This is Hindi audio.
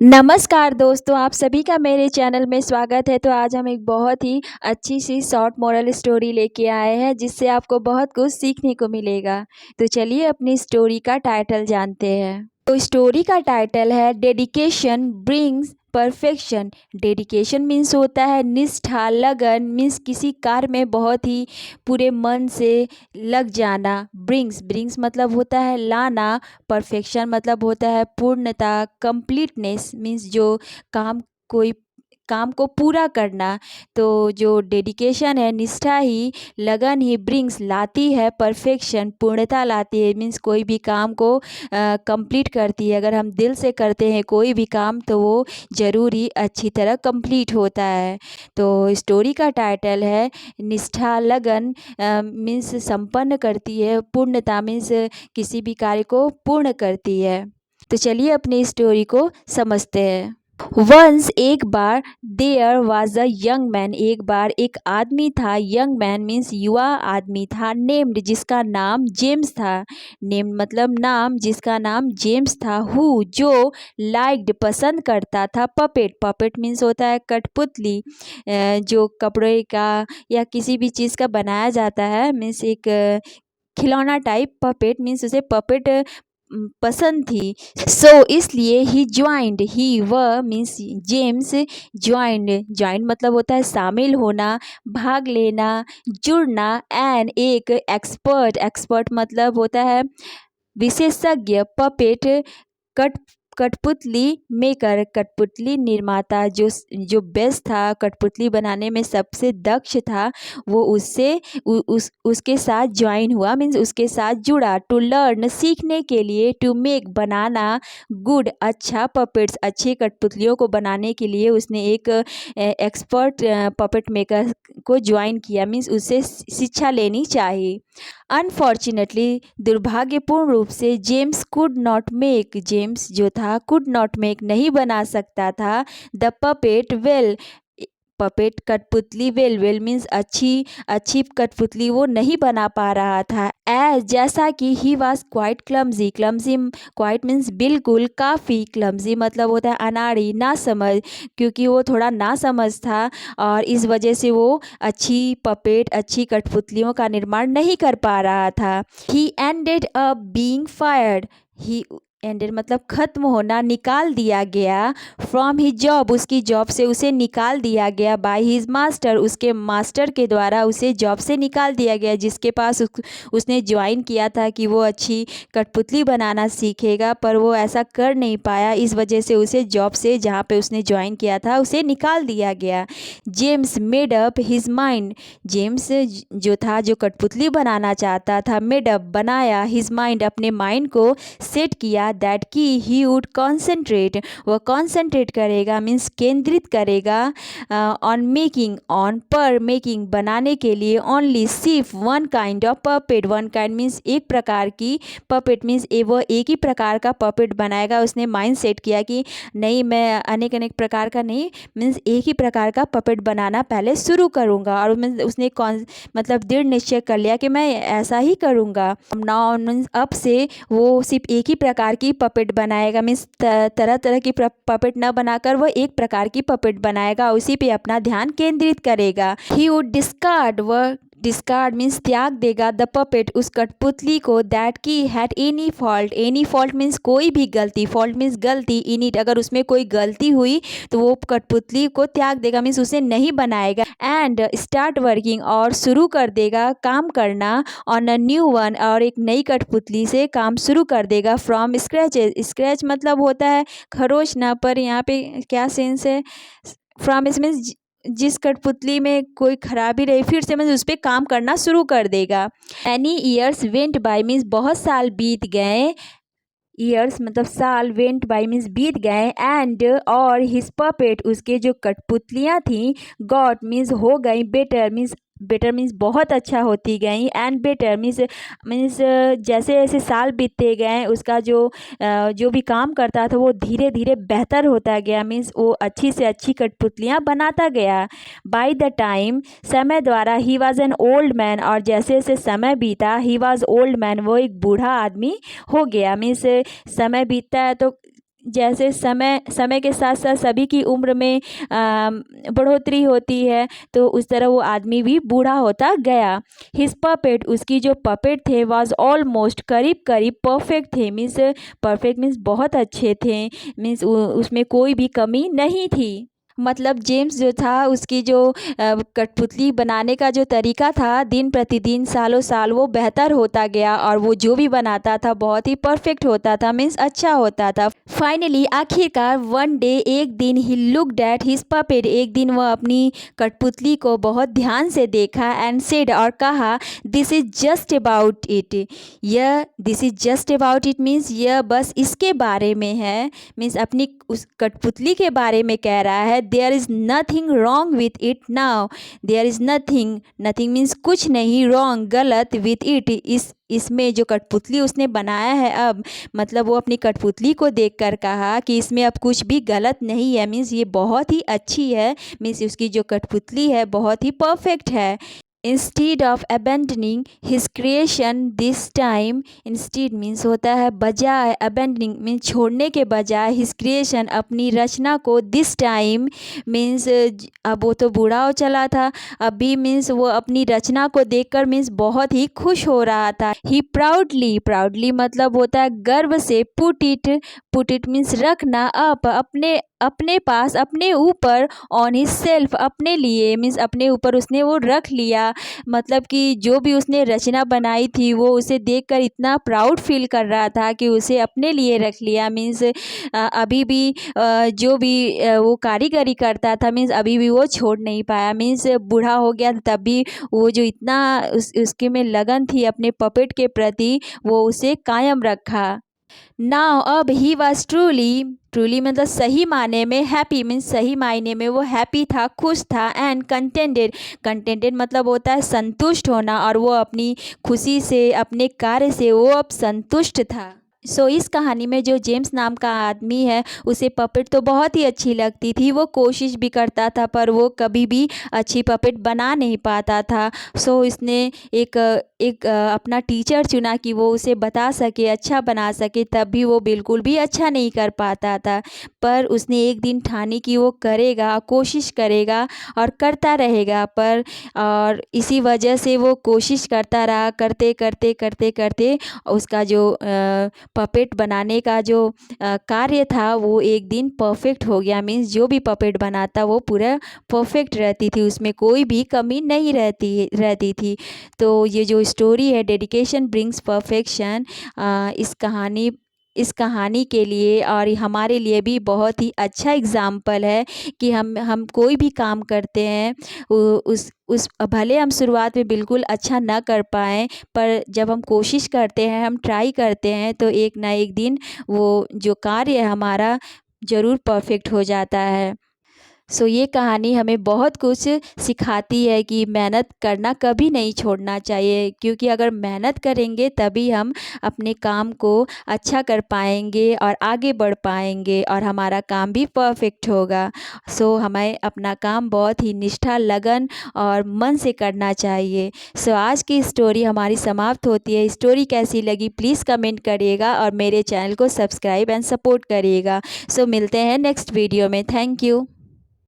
नमस्कार दोस्तों, आप सभी का मेरे चैनल में स्वागत है। तो आज हम एक बहुत ही अच्छी सी शॉर्ट मोरल स्टोरी लेके आए हैं जिससे आपको बहुत कुछ सीखने को मिलेगा। तो चलिए अपनी स्टोरी का टाइटल जानते हैं। तो स्टोरी का टाइटल है dedication brings perfection. Dedication means होता है निष्ठा, लगन मीन्स किसी कार्य में बहुत ही पूरे मन से लग जाना। ब्रिंग्स मतलब होता है लाना। परफेक्शन मतलब होता है पूर्णता, कंप्लीटनेस मीन्स जो काम कोई काम को पूरा करना। तो जो डेडिकेशन है, निष्ठा ही, लगन ही ब्रिंग्स लाती है परफेक्शन, पूर्णता लाती है मीन्स कोई भी काम को कंप्लीट करती है। अगर हम दिल से करते हैं कोई भी काम तो वो ज़रूर ही अच्छी तरह कंप्लीट होता है। तो स्टोरी का टाइटल है निष्ठा, लगन मीन्स संपन्न करती है, पूर्णता मीन्स किसी भी कार्य को पूर्ण करती है। तो चलिए अपनी स्टोरी को समझते हैं। वंस एक बार there was a young man. एक बार एक आदमी था। यंग मैन मीन्स युवा आदमी था। नेम्ड जिसका नाम जेम्स था। नेम्ड मतलब नाम, जिसका नाम जेम्स था। हु जो लाइक्ड पसंद करता था। पपेट, पपेट मीन्स होता है कठपुतली, जो कपड़े का या किसी भी चीज़ का बनाया जाता है मीन्स एक खिलौना टाइप। पपेट मीन्स उसे पपेट पसंद थी। सो इसलिए ही ज्वाइंड, ही वह मीन्स जेम्स ज्वाइंड। ज्वाइंड मतलब होता है शामिल होना, भाग लेना, जुड़ना। एंड एक एक्सपर्ट, एक्सपर्ट मतलब होता है विशेषज्ञ। पपेट कट कठपुतली मेकर, कठपुतली निर्माता, जो बेस्ट था, कठपुतली बनाने में सबसे दक्ष था, वो उसके साथ ज्वाइन हुआ मीन्स उसके साथ जुड़ा। टू लर्न सीखने के लिए, टू मेक बनाना, गुड अच्छा पपेट्स अच्छी कठपुतलियों को बनाने के लिए उसने एक एक्सपर्ट पपेट मेकर को ज्वाइन किया मीन्स उससे शिक्षा लेनी चाहिए। अनफॉर्चुनेटली दुर्भाग्यपूर्ण रूप से James could not make, James जो था कुड नॉट मेक नहीं बना सकता था द पपेट वेल, पपेट कठपुतली वेल, वेल मीन्स अच्छी अच्छी कठपुतली वो नहीं बना पा रहा था। एज जैसा कि he was quite clumsy, clumsy quite means बिल्कुल, काफ़ी, क्लमजी मतलब होता है अनाड़ी, ना समझ, क्योंकि वो थोड़ा ना समझ था और इस वजह से वो अच्छी पपेट अच्छी कठपुतलियों का निर्माण नहीं कर पा रहा था। ही एंडेड अप बीइंग फायर्ड, ही एंडेड मतलब खत्म होना, निकाल दिया गया। फ्रॉम ही जॉब उसकी जॉब से उसे निकाल दिया गया। बाय हिज मास्टर उसके मास्टर के द्वारा उसे जॉब से निकाल दिया गया, जिसके पास उसने ज्वाइन किया था कि वो अच्छी कठपुतली बनाना सीखेगा, पर वो ऐसा कर नहीं पाया। इस वजह से उसे जॉब से जहाँ पे उसने ज्वाइन किया था उसे निकाल दिया गया। James made up his mind, James जो था जो कठपुतली बनाना चाहता था, मेड अप बनाया, हिज माइंड अपने माइंड को सेट किया, दैट की ही वुड कॉन्सेंट्रेट वह कॉन्सेंट्रेट करेगा मीन्स केंद्रित करेगा ऑन मेकिंग, ऑन पर मेकिंग बनाने के लिए, ओनली सिर्फ one kind of puppet, one kind means एक प्रकार की पपेट मीन्स वह एक ही प्रकार का पपेट बनाएगा। उसने माइंड सेट किया कि नहीं, मैं अनेक अनेक प्रकार का नहीं मीन्स एक ही प्रकार का पपेट बनाना पहले शुरू करूँगा। और उसने कौन मतलब दृढ़ निश्चय कर लिया कि मैं ऐसा ही करूँगा। नाउ मीन्स अब से वो सिर्फ एक ही प्रकार की पपेट बनाएगा मीन्स तरह तरह की पपेट न बनाकर वह एक प्रकार की पपेट बनाएगा, उसी पे अपना ध्यान केंद्रित करेगा। ही वुड डिस्कार्ड, वह डिस्कार्ड मीन्स त्याग देगा, द पपेट उस कठपुतली को, दैट की had any fault, any fault means कोई भी गलती, फॉल्ट मीन्स गलती, इन इट अगर उसमें कोई गलती हुई तो वो कठपुतली को त्याग देगा मीन्स उसे नहीं बनाएगा। एंड स्टार्ट वर्किंग और शुरू कर देगा काम करना, ऑन अ न्यू वन और एक नई कठपुतली से काम शुरू कर देगा। फ्रॉम स्क्रैच, स्क्रैच मतलब होता है खरोचना, पर यहाँ पे क्या सेंस है, फ्रॉम इसमें जिस कठपुतली में कोई खराबी रही फिर से मैं उस पर काम करना शुरू कर देगा। Any years went by means बहुत साल बीत गए, ईयर्स मतलब साल, वेंट बाय मीन्स बीत गए, एंड और हिज पपेट उसके जो कठपुतलियाँ थीं, गॉट मीन्स हो गई, बेटर मीन्स बेटर मीन्स बहुत अच्छा होती गई, एंड बेटर मीन्स जैसे जैसे साल बीतते गए उसका जो भी काम करता था वो धीरे धीरे बेहतर होता गया मीन्स वो अच्छी से अच्छी कठपुतलियाँ बनाता गया। बाय द टाइम समय द्वारा, he was an old man और जैसे जैसे समय बीता, ही वॉज ओल्ड मैन वो एक बूढ़ा आदमी हो गया मीन्स समय बीतता है तो जैसे समय समय के साथ साथ सभी की उम्र में बढ़ोतरी होती है, तो उस तरह वो आदमी भी बूढ़ा होता गया। हिज पपेट, उसकी जो पपेट थे, वाज ऑलमोस्ट, करीब करीब, परफेक्ट थे। मीन्स परफेक्ट मीन्स बहुत अच्छे थे। मीन्स उसमें कोई भी कमी नहीं थी। मतलब जेम्स जो था, उसकी जो कठपुतली बनाने का जो तरीका था, दिन प्रतिदिन सालों साल वो बेहतर होता गया और वो जो भी बनाता था बहुत ही परफेक्ट होता था, मीन्स अच्छा होता था। फाइनली, आखिरकार, वन डे, एक दिन, he looked at his puppet, एक दिन वह अपनी कठपुतली को बहुत ध्यान से देखा एंड सेड, और कहा, this is just about it. यह this is just about it means यह बस इसके बारे में है। मीन्स अपनी उस कठपुतली के बारे में कह रहा है। There is nothing wrong with it now. There is nothing, nothing means कुछ नहीं, रॉन्ग गलत, विथ इट इसमें जो कठपुतली उसने बनाया है अब, मतलब वो अपनी कठपुतली को देखकर कहा कि इसमें अब कुछ भी गलत नहीं है। मीन्स ये बहुत ही अच्छी है। मीन्स उसकी जो कठपुतली है बहुत ही परफेक्ट है। Instead of abandoning his creation this time, instead means होता है बजाय, अबेंडनिंग मीन्स छोड़ने के बजाय, हिज क्रिएशन अपनी रचना को, दिस टाइम मीन्स अब वो तो बूढ़ा हो चला था, अभी मीन्स वो अपनी रचना को देखकर मीन्स बहुत ही खुश हो रहा था। ही प्राउडली, प्राउडली मतलब होता है गर्व से, पुट इट मीन्स रखना, अपने अपने पास, अपने ऊपर, ऑन हिज सेल्फ अपने लिए, मीन्स अपने ऊपर उसने वो रख लिया। मतलब कि जो भी उसने रचना बनाई थी वो उसे देखकर इतना प्राउड फील कर रहा था कि उसे अपने लिए रख लिया। मीन्स अभी भी जो भी वो कारीगरी करता था, मीन्स अभी भी वो छोड़ नहीं पाया। मीन्स बूढ़ा हो गया तब भी वो जो इतना उसके में लगन थी अपने पपेट के प्रति, वो उसे कायम रखा। नाउ अब, ही वॉज ट्रूली, ट्रूली मतलब सही मायने में, हैप्पी मीन्स सही मायने में वो हैप्पी था, खुश था, एंड कंटेंटेड, कंटेंटेड मतलब होता है संतुष्ट होना, और वो अपनी खुशी से, अपने कार्य से वो अब संतुष्ट था। इस कहानी में जो जेम्स नाम का आदमी है, उसे पपेट तो बहुत ही अच्छी लगती थी, वो कोशिश भी करता था पर वो कभी भी अच्छी पपेट बना नहीं पाता था। इसने एक अपना टीचर चुना कि वो उसे बता सके, अच्छा बना सके, तब भी वो बिल्कुल भी अच्छा नहीं कर पाता था। पर उसने एक दिन ठानी कि वो करेगा, कोशिश करेगा और करता रहेगा। और इसी वजह से वो कोशिश करता रहा, करते करते करते करते उसका जो पपेट बनाने का जो कार्य था वो एक दिन परफेक्ट हो गया। मीन्स जो भी पपेट बनाता वो पूरा परफेक्ट रहती थी, उसमें कोई भी कमी नहीं रहती थी। तो ये जो स्टोरी है, डेडिकेशन ब्रिंग्स परफेक्शन, इस कहानी के लिए और हमारे लिए भी बहुत ही अच्छा एग्जाम्पल है कि हम कोई भी काम करते हैं, उस भले हम शुरुआत में बिल्कुल अच्छा ना कर पाएँ, पर जब हम कोशिश करते हैं, हम ट्राई करते हैं, तो एक ना एक दिन वो जो कार्य है हमारा ज़रूर परफेक्ट हो जाता है। ये कहानी हमें बहुत कुछ सिखाती है कि मेहनत करना कभी नहीं छोड़ना चाहिए, क्योंकि अगर मेहनत करेंगे तभी हम अपने काम को अच्छा कर पाएंगे और आगे बढ़ पाएंगे और हमारा काम भी परफेक्ट होगा। हमें अपना काम बहुत ही निष्ठा, लगन और मन से करना चाहिए। आज की स्टोरी हमारी समाप्त होती है। स्टोरी कैसी लगी प्लीज़ कमेंट करिएगा और मेरे चैनल को सब्सक्राइब एंड सपोर्ट करिएगा। मिलते हैं नेक्स्ट वीडियो में। Thank you.